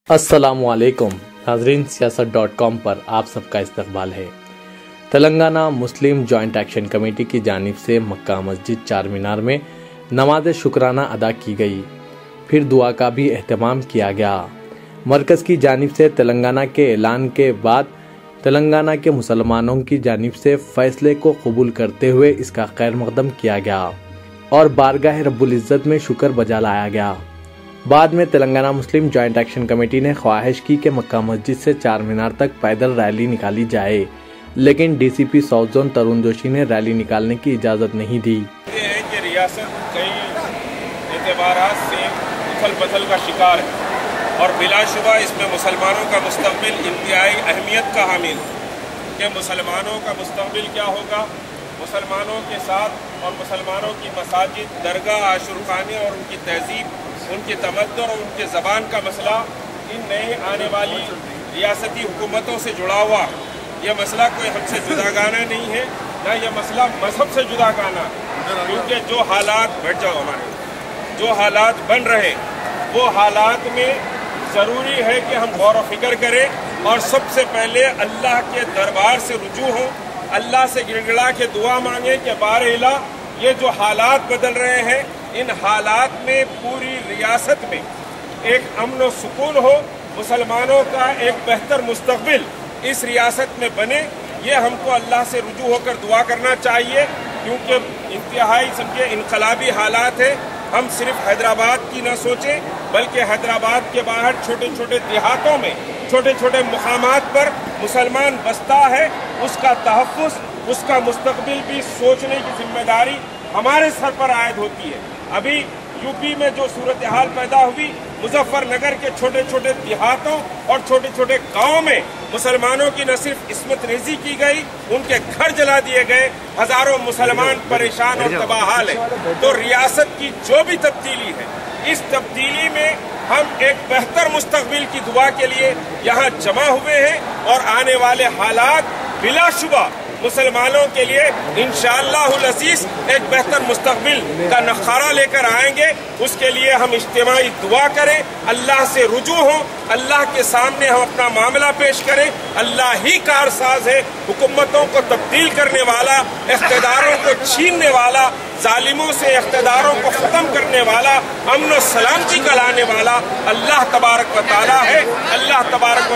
अस्सलामु अलैकुम नाज़रीन, सियासत.com पर आप सबका इस्तकबाल है। तेलंगाना मुस्लिम जॉइंट एक्शन कमेटी की जानिब से मक्का मस्जिद चार मीनार में नमाज शुक्राना अदा की गई, फिर दुआ का भी एहतमाम किया गया। मरकज़ की जानिब से तेलंगाना के ऐलान के बाद तेलंगाना के मुसलमानों की जानिब से फैसले को कबूल करते हुए इसका खैर मकदम किया गया और बारगाह रब्बुल इज़्ज़त में शुक्र बजा लाया गया। बाद में तेलंगाना मुस्लिम जॉइंट एक्शन कमेटी ने ख्वाहिश की कि मक्का मस्जिद से चार मीनार तक पैदल रैली निकाली जाए, लेकिन डीसीपी साउथ जोन तरुण जोशी ने रैली निकालने की इजाज़त नहीं दी। ये है कि रियासत कई एतबारात से उथल पुथल का शिकार है और बिलाशुबा इसमें मुसलमानों का मुस्तकबिल इंतहाई अहमियत का हामिल है कि मुसलमानों का मुस्तकबिल क्या होगा। मुसलमानों के साथ और मुसलमानों की मसाजिद, दरगाह, आशुरखाने और उनकी तहजीब, उनकी तमद्दुन और उनके ज़बान का मसला इन नई आने वाली रियासती हुकूमतों से जुड़ा हुआ। यह मसला कोई हमसे जुदागाना नहीं है, ना यह मसला मजहब से जुदागाना, क्योंकि जो हालात जो हालात बन रहे वो हालात में ज़रूरी है कि हम गौर व फिक्र करें और सबसे पहले अल्लाह के दरबार से रुजू हों, अल्लाह से गिड़गिड़ा के दुआ मांगे कि बार इला ये जो हालात बदल रहे हैं, इन हालात में पूरी रियासत में एक अमन व सुकून हो, मुसलमानों का एक बेहतर मुस्तकबिल इस रियासत में बने। ये हमको अल्लाह से रुजू होकर दुआ करना चाहिए, क्योंकि इंतहाई समझे इनकलाबी हालात है। हम सिर्फ हैदराबाद की न सोचें, बल्कि हैदराबाद के बाहर छोटे छोटे देहातों में, छोटे छोटे मुकामात पर मुसलमान बसता है, उसका तहफ़्फ़ुज़, उसका मुस्तकबिल भी सोचने की जिम्मेदारी हमारे सर पर आयद होती है। अभी यूपी में जो सूरत हाल पैदा हुई, मुजफ्फरनगर के छोटे छोटे देहातों और छोटे छोटे गाँव में मुसलमानों की न सिर्फ इस्मत रेजी की गई, उनके घर जला दिए गए, हजारों मुसलमान परेशान और तबाहाल है। तो रियासत की जो भी तब्दीली है, इस तब्दीली में हम एक बेहतर मुस्तकबिल की दुआ के लिए यहाँ जमा हुए हैं और आने वाले हालात बिलाशुबा मुसलमानों के लिए इंशाअल्लाहुल अज़ीज़ एक बेहतर मुस्तकबिल का नखारा लेकर आएंगे। उसके लिए हम इज्तिमाई दुआ करें, अल्लाह से रुजू हों, अल्लाह के सामने हम अपना मामला पेश करें। अल्लाह ही कारसाज है, हुकूमतों को तब्दील करने वाला, इख्तिदारों को छीनने वाला, जालिमों से इख्तिदारों को ख़त्म करने वाला, अमन व सलामती का लाने वाला अल्लाह तबारक व तआला है। अल्लाह तबारक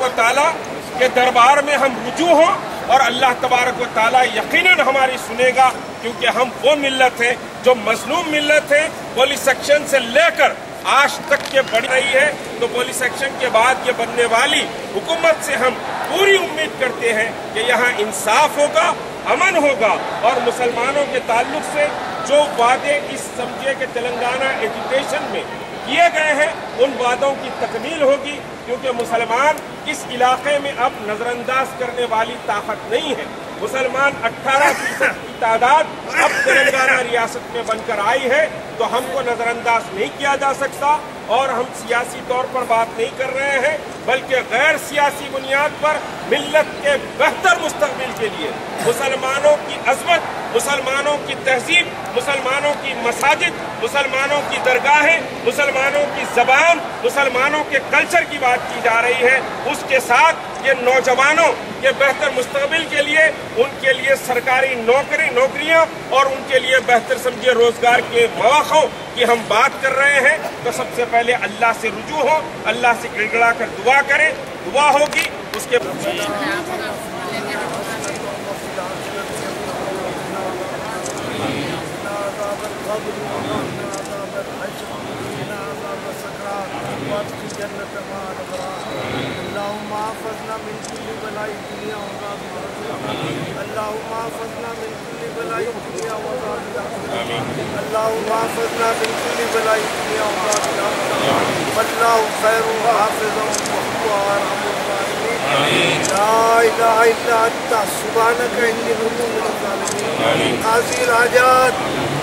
व तआला के दरबार में हम रुजू हों और अल्लाह तबारक व तआला यकीनन हमारी सुनेगा, क्योंकि हम वो मिल्लत है जो मज़लूम मिल्लत है। पुलिस सेक्शन से लेकर आज तक के बढ़ रही है, तो पुलिस सेक्शन के बाद ये बनने वाली हुकूमत से हम पूरी उम्मीद करते हैं कि यहाँ इंसाफ होगा, अमन होगा और मुसलमानों के ताल्लुक से जो वादे इस समझे के तेलंगाना एजुकेशन में किए गए हैं, उन वादों की तकमील होगी, क्योंकि मुसलमान इस इलाके में अब नजरअंदाज करने वाली ताकत नहीं है। मुसलमान 18% की तादाद अब तेलंगाना रियासत में बनकर आई है, तो हमको नजरअंदाज नहीं किया जा सकता। और हम सियासी तौर पर बात नहीं कर रहे हैं, बल्कि गैर सियासी बुनियाद पर मिल्लत के बेहतर मुस्तकबिल के लिए मुसलमानों की अज़मत, मुसलमानों की तहजीब, मुसलमानों की मसाजिद, मुसलमानों की दरगाहें, मुसलमानों की ज़बान, मुसलमानों के कल्चर की बात की जा रही है। उसके साथ ये नौजवानों के बेहतर मुस्तकबिल के लिए, उनके लिए सरकारी नौकरियां और उनके लिए बेहतर समझिए रोजगार के मौक़ों की हम बात कर रहे हैं। तो सबसे पहले अल्लाह से रुजू हो, अल्लाह से गिड़गिड़ा कर दुआ करें, दुआ होगी उसके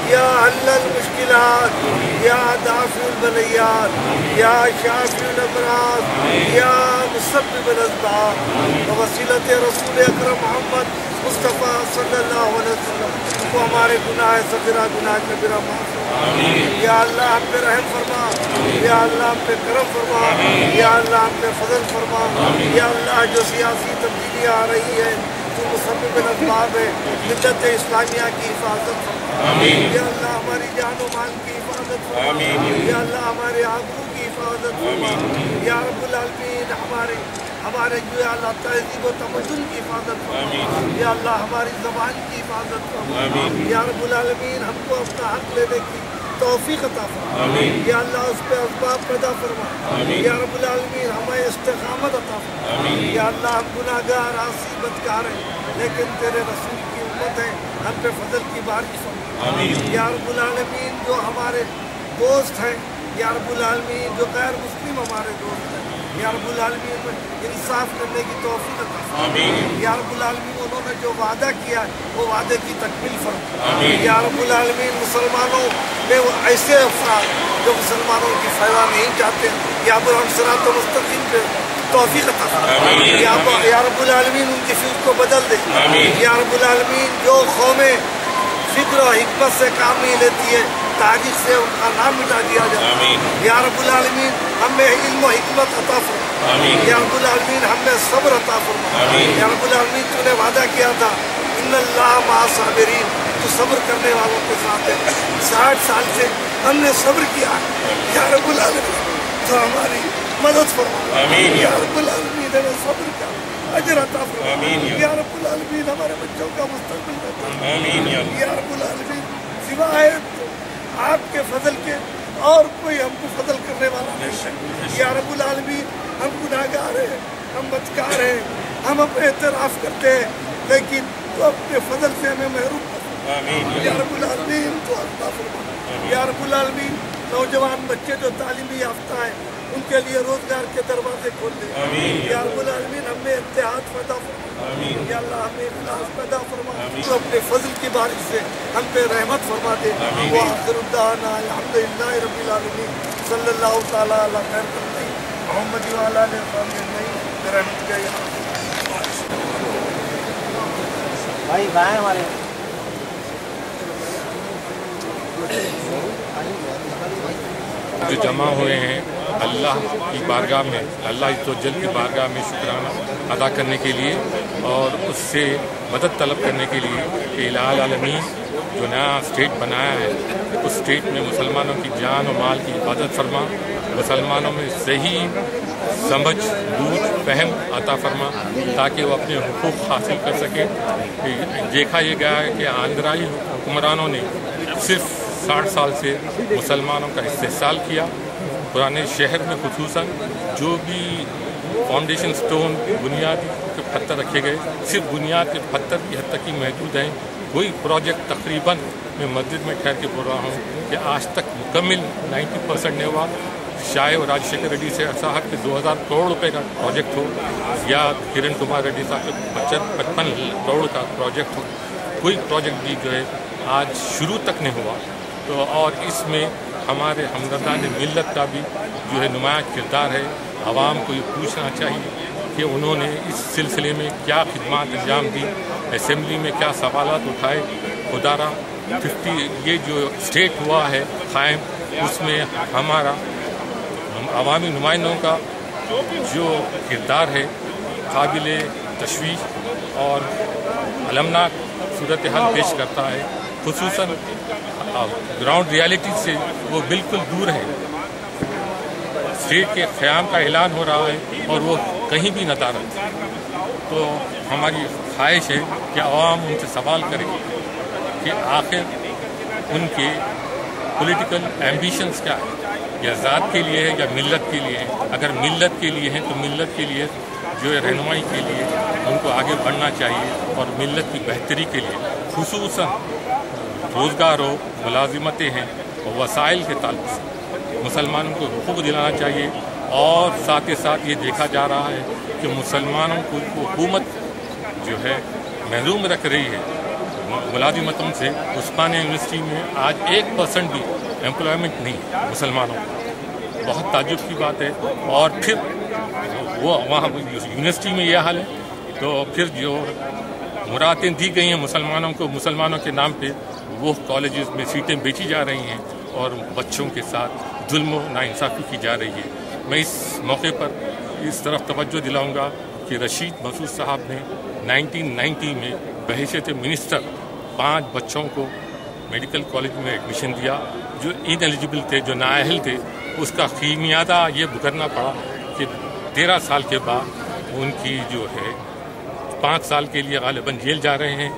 या हल्लल मुश्किलात, या दाफिउल बलैयात, या शाफिउल अमराद, या मुसब्बिबुल अस्बाब, वसीलत रसूल अकरम मोहम्मद मुस्तफ़ा सल्लल्लाहु अलैहि वसल्लम को हमारे गुनाह सगीरा गुनाह कबीरा माफ़ फरमा। या अल्लाह हम पे रहम फरमा, या अल्लाह हम पे करम फरमा, या अल्लाह हम पे फजल फरमा। या अल्लाह जो सियासी तब्दीलियाँ आ रही है जो मुसब्बिब असबाब है, मिल्लत इस्लामिया की हिफाजत फरमा। या अल्लाह हमारी जान व माल की हिफाजत फरमा। या अल्लाह हमारे आबरू की हिफाजत फरमा। या रब्बुल आलमीन हमारे जो अल्लाह तहज़ीब व तमद्दुन की हिफाजत फरमा। या अल्लाह हमारी ज़बान की हिफाजत फरमा। या रब्बुल आलमीन हमको अपना हक लेने की तौफीक अता फरमा। या अल्लाह उस पर असबाब पैदा फरमा। या रब्बुल आलमीन हमें इस्तिक़ामत अता फरमा। या अल्लाह हम गुनाहगार आसी बदकार हैं, लेकिन तेरे रसूल की उम्मत है, हम पे फजल की बारिश फरमा। या रब्बुल आलमीन जो हमारे दोस्त हैं, या रब्बुल आलमीन जो गैर मुस्लिम हमारे दोस्त हैं, या रब्बुल आलमीन इंसाफ करने की तौफीक अता फरमा। या रब्बुल आलमीन उन्होंने जो वादा किया है वो वादे की तकमील फरमा। या रब्बुल आलमीन मुसलमानों में वो ऐसे अफराद जो मुसलमानों की फ़ैदा नहीं चाहते, या हम सिरात मुस्तकीम पे तौफीक अता फरमा। या रब्बुल आलमीन उनकी फिक्र को बदल दे। या रब्बुल आलमीन जो कौमें फिक्र और हिकमत से काम नहीं लेती है, तारीख से उनका नाम मिटा दिया जाए। या रब्बुल आलमीन हमें इल्म और हिकमत अता फरमा। या रब्बुल आलमीन हमें सब्र अता फरमा। या रब्बुल आलमीन तूने वादा किया था इन्नल्लाह मअ साबिरीन, तो सब्र करने वालों के साथ है। 60 साल से हमने सब्र किया। या रब्बुल आलमीन तो हमारी मदद फरमा। या रब्बुल आलमीन हमें सब्र का अजर अता फरमा। या रब्बुल आलमीन हमारे बच्चों का मुस्तकबिल अता फरमा। या रब्बुल आलमीन सिवाय आपके फजल के और कोई हमको फजल करने वाला नहीं है। या रब्बुल आलमीन हम गुनाहगार हैं, हम बदकार हैं, हम अपने एतराफ़ करते हैं, लेकिन तो अपने फजल से हमें महरूम कर। या रब्बुल आलमीन तो अता फरमा। या रब्बुल आलमीन नौजवान बच्चे जो तालीमी याफ्ता हैं उनके लिए रोजगार के दरवाजे खोल दे। या रब्बुल आलमीन हमें इत्तेहाद पैदा फरमा। या अल्लाह हमें इखलास पैदा फरमा। तो अपने फजल की बारिश से हम पे रहमत फरमा दे। व आखिरु दाना अल्हम्दुलिल्लाहि रब्बिल आलमीन सल्लल्लाहु तआला अला खैर खल्क़ी मुहम्मद व अला आलिहि व सहबिही बिरहमतिका या भाई गाय हमारे जो जमा हुए हैं अल्लाह की बारगाह में, अल्लाह तो जल की बारगाह में शुक्राना अदा करने के लिए और उससे मदद तलब करने के लिए कि इलाही आलमीन जो नया स्टेट बनाया है उस स्टेट में मुसलमानों की जान और माल की हिफाजत फरमा, मुसलमानों में सही समझ बूझ फहम अता फरमा ताकि वो अपने हुकूक हासिल कर सकें। देखा ये गया है कि आंध्राई हुक्मरानों ने सिर्फ 60 साल से मुसलमानों का इस्तेहसाल किया। पुराने शहर में खुसूसन जो भी फाउंडेशन स्टोन बुनियादी के पत्थर रखे गए सिर्फ बुनियाद के पत्थर की हद तक ही महदूद हैं। कोई प्रोजेक्ट तकरीबन मैं मस्जिद में ठहर के बोल रहा हूँ कि आज तक मुकम्मल 90% नहीं हुआ। शायद राजशेखर रेड्डी से साहब के 2000 करोड़ रुपए का प्रोजेक्ट हो या किरण कुमार रेड्डी साहब के 55 करोड़ का प्रोजेक्ट हो, कोई प्रोजेक्ट भी जो है आज शुरू तक नहीं हुआ। तो और इसमें हमारे हमदर्दान मिल्लत का भी जो है नुमाया किरदार है। आवाम को ये पूछना चाहिए कि उन्होंने इस सिलसिले में क्या खिदमत अंजाम दी, असेंबली में क्या सवालात उठाए। खुदारा 50 ये जो स्टेट हुआ है कायम, उसमें हमारा अवामी नुमाइंदों का जो किरदार है काबिल तशवीश और अलमनाक सूरत हाल पेश करता है। खुसूसन ग्राउंड रियलिटी से वो बिल्कुल दूर है। स्टेट के क़याम का ऐलान हो रहा है और वो कहीं भी नदारत। तो हमारी ख्वाहिश है कि आवाम उनसे सवाल करे कि आखिर उनके पॉलिटिकल एम्बिशंस क्या है, या ज़ात के लिए है या मिल्लत के लिए है। अगर मिल्लत के लिए है तो मिल्लत के लिए जो है रहनुमाई के लिए उनको आगे बढ़ना चाहिए और मिल्लत की बेहतरी के लिए खुसूसन रोज़गार हो, मुलाजिमतें हैं और वसाइल के ताल्लुक से मुसलमानों को हुकूक दिलाना चाहिए। और साथ ही साथ ये देखा जा रहा है कि मुसलमानों को हुकूमत जो है महरूम रख रही है मुलाजिमतों से। उस्मानिया यूनिवर्सिटी में आज 1% भी एम्प्लॉयमेंट नहीं है मुसलमानों को, बहुत ताज्जुब की बात है। और फिर वो वहाँ यूनिवर्सिटी में यह हाल है तो फिर जो मुरादें दी गई हैं मुसलमानों को, मुसलमानों के नाम पे वो कॉलेजेस में सीटें बेची जा रही हैं और बच्चों के साथ जुल्म व नाइंसाफ़ी की जा रही है। मैं इस मौके पर इस तरफ तवज्जो दिलाऊंगा कि रशीद मसूद साहब ने 1990 में बहैसियत मिनिस्टर 5 बच्चों को मेडिकल कॉलेज में एडमिशन दिया जो इनएलिजिबल थे, जो नाअहल थे। उसका खीमियादा ये भुगतना पड़ा कि 13 साल के बाद उनकी जो है 5 साल के लिए गालिबन जेल जा रहे हैं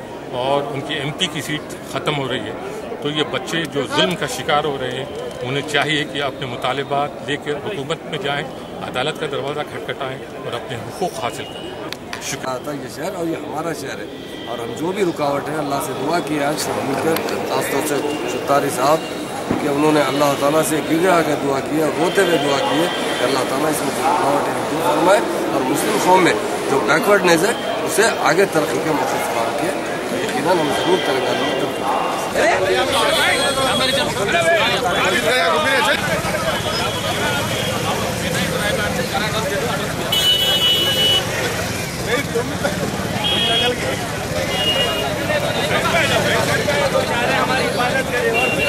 और उनकी MP की सीट ख़त्म हो रही है। तो ये बच्चे जो जुल्म का शिकार हो रहे हैं उन्हें चाहिए कि अपने मुतालबात लेकर हुकूमत में जाएं, अदालत का दरवाज़ा खटखटाएं और अपने हुकूक हासिल करें। शुक्रिया। आता ये शहर और ये हमारा शहर है और हम जो भी रुकावट है अल्लाह से दुआ की आज सब मिलकर, खासतौर से शुतारी साहब कि उन्होंने अल्लाह ताला से गिरा के दुआ की है, रोते हुए दुआ की है कि अल्लाह ताला इसमें जो रुकावट है दूर फरमाए और मुस्लिम कौम में जो बैकवर्डनेस है उसे आगे तरक्की के मौके फराहम किए। तो यकीनन हम ज़रूर तेलंगाना में हमारी हिफाजत करे।